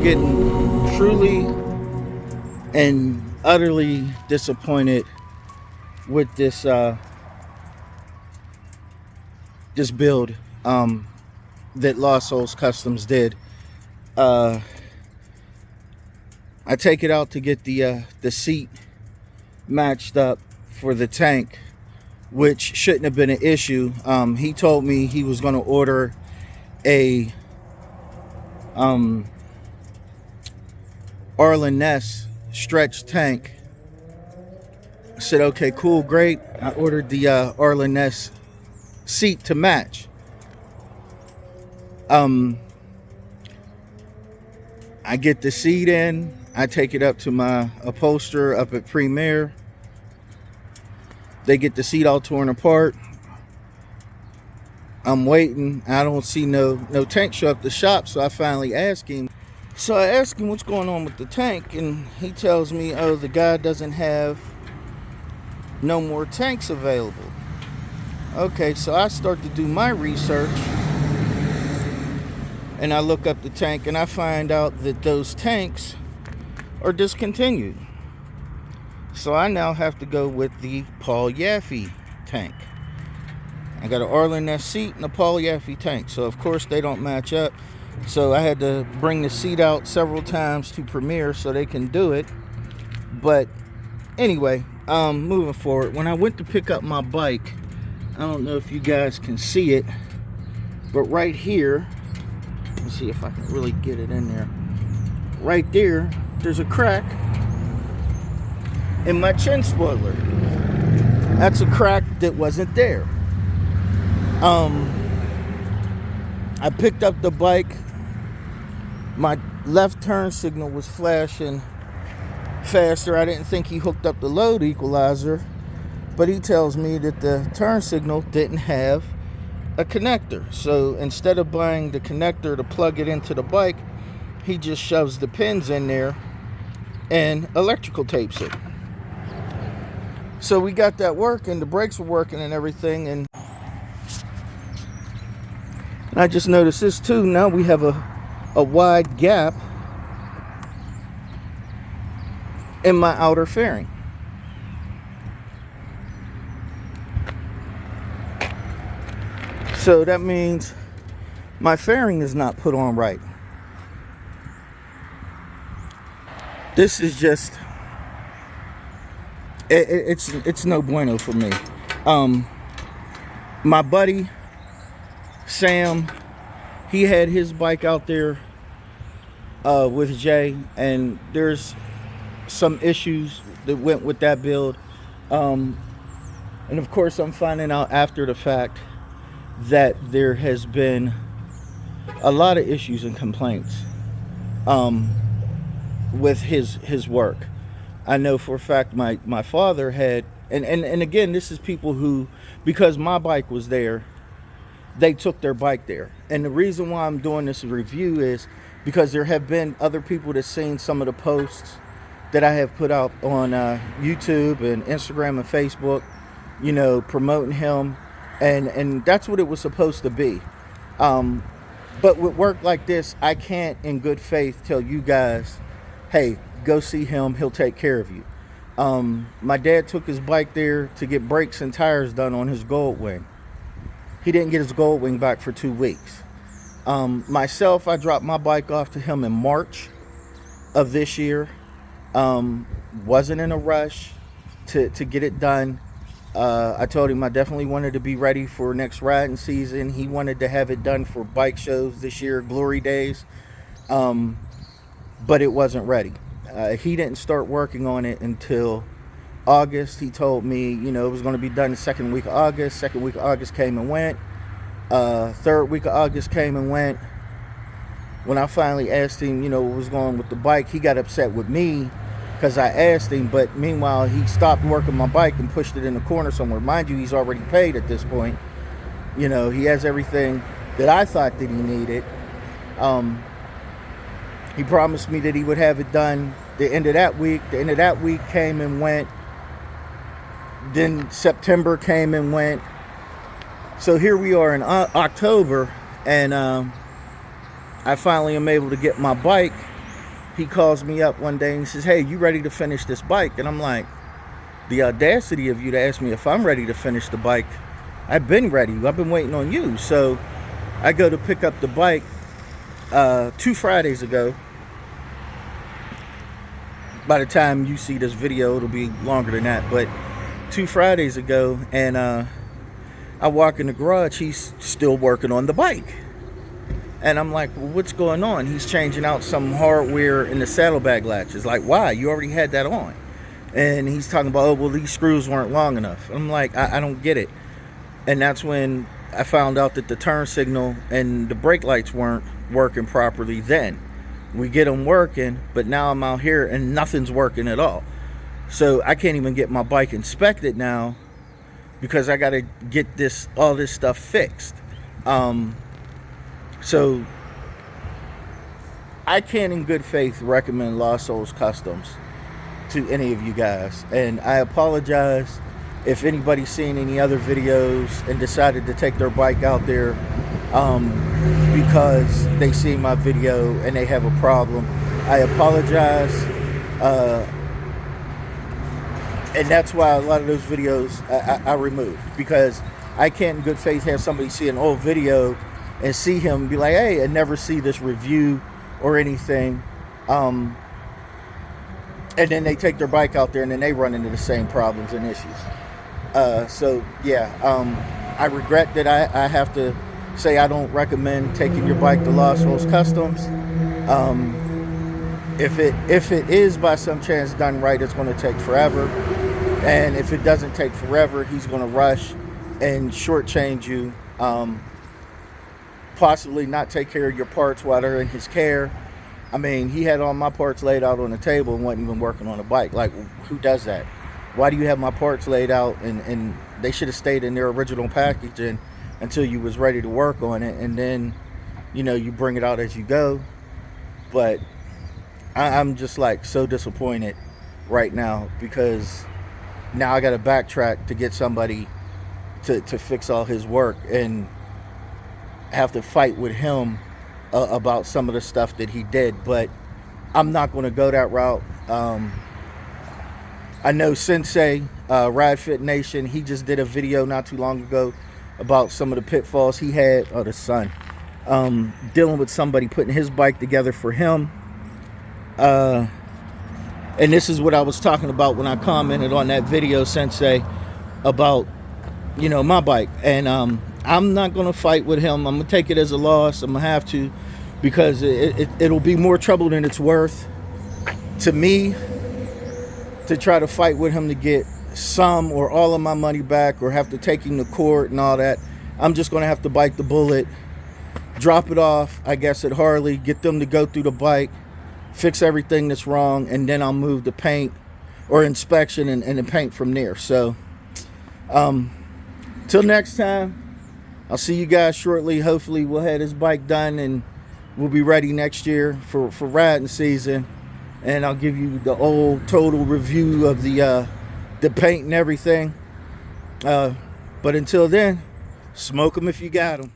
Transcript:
I'm getting truly and utterly disappointed with this build that Lost Souls Customz did. I take it out to get the seat matched up for the tank, which shouldn't have been an issue. He told me he was going to order a Arlen Ness stretch tank. I said, okay, cool, great. I ordered the Arlen Ness seat to match. I get the seat in. I take it up to my upholsterer up at Premier. They get the seat all torn apart. I'm waiting. I don't see no tank show up at the shop, so I finally ask him. So I ask him what's going on with the tank, and he tells me, oh, the guy doesn't have no more tanks available. Okay, so I start to do my research, and I look up the tank, and I find out that those tanks are discontinued. So I now have to go with the Paul Yaffe tank. I got an Arlen Ness seat and a Paul Yaffe tank. So of course they don't match up. So I had to bring the seat out several times to Premier so they can do it. But anyway, moving forward, when I went to pick up my bike, I don't know if you guys can see it, but right here, let's see if I can really get it in there. Right there, there's a crack in my chin spoiler. That's a crack that wasn't there. I picked up the bike. My left turn signal was flashing faster. I didn't think he hooked up the load equalizer, but he tells me that the turn signal didn't have a connector. So instead of buying the connector to plug it into the bike, he just shoves the pins in there and electrical tapes it. So we got that working, the brakes were working and everything, and I just noticed this too. Now we have a wide gap in my outer fairing. So that means my fairing is not put on right. This is just it's no bueno for me. My buddy Sam, he had his bike out there with Jay, and there's some issues that went with that build, and of course I'm finding out after the fact that there has been a lot of issues and complaints with his work. I know for a fact my father had, and again, this is people who, because my bike was there, they took their bike there. And the reason why I'm doing this review is because there have been other people that seen some of the posts that I have put out on YouTube and Instagram and Facebook, you know, promoting him, and that's what it was supposed to be. But with work like this, I can't in good faith tell you guys, hey, go see him, he'll take care of you. My dad took his bike there to get brakes and tires done on his Goldwing. He didn't get his Goldwing back for 2 weeks. Myself, I dropped my bike off to him in March of this year. Wasn't in a rush to get it done. I told him I definitely wanted to be ready for next riding season. He wanted to have it done for bike shows this year, Glory Days. But it wasn't ready. He didn't start working on it until August. He told me, you know, it was going to be done the second week of August. Second week of August came and went. Third week of August came and went. When I finally asked him, you know, what was going on with the bike, he got upset with me because I asked him. But meanwhile, he stopped working my bike and pushed it in the corner somewhere. Mind you, he's already paid at this point. You know, he has everything that I thought that he needed. He promised me that he would have it done the end of that week. The end of that week came and went. Then September came and went. So here we are in October, and I finally am able to get my bike he calls me up one day and he says, hey, you ready to finish this bike? And I'm like, the audacity of you to ask me if I'm ready to finish the bike. I've been ready. I've been waiting on you. So I go to pick up the bike 2 Fridays ago. By the time you see this video, it'll be longer than that. But 2 Fridays ago, and I walk in the garage, he's still working on the bike. And I'm like, well, what's going on? He's changing out some hardware in the saddlebag latches. Like, why? You already had that on. And he's talking about, oh, well, these screws weren't long enough. I'm like, I don't get it. And that's when I found out that the turn signal and the brake lights weren't working properly then. We get them working, but now I'm out here and nothing's working at all. So I can't even get my bike inspected now because I got to get all this stuff fixed. So I can't in good faith recommend Lost Souls Customz to any of you guys. And I apologize if anybody's seen any other videos and decided to take their bike out there because they see my video and they have a problem. I apologize. And that's why a lot of those videos I removed, because I can't in good faith have somebody see an old video and see him be like, hey, and never see this review or anything. And then they take their bike out there and then they run into the same problems and issues. So yeah, I regret that I have to say I don't recommend taking your bike to Lost Souls Customz. If it is by some chance done right, it's going to take forever. And if it doesn't take forever, he's going to rush and shortchange you. Possibly not take care of your parts while they're in his care. I mean, he had all my parts laid out on the table and wasn't even working on a bike. Like, who does that? Why do you have my parts laid out and they should have stayed in their original packaging until you was ready to work on it, and then, you know, you bring it out as you go. But I'm just like so disappointed right now, because now I got to backtrack to get somebody to fix all his work and have to fight with him about some of the stuff that he did. But I'm not going to go that route. I know Sensei, Ride Fit Nation, he just did a video not too long ago about some of the pitfalls he had, the sun, dealing with somebody putting his bike together for him. And this is what I was talking about when I commented on that video, Sensei, about, you know, my bike. And I'm not going to fight with him. I'm going to take it as a loss. I'm going to have to, because it'll be more trouble than it's worth to me to try to fight with him to get some or all of my money back, or have to take him to court and all that. I'm just going to have to bite the bullet, drop it off, I guess, at Harley, get them to go through the bike, fix everything that's wrong, and then I'll move the paint or inspection and the paint from there. So till next time, I'll see you guys shortly. Hopefully we'll have this bike done and we'll be ready next year for riding season, and I'll give you the old total review of the paint and everything. But until then, smoke them if you got them.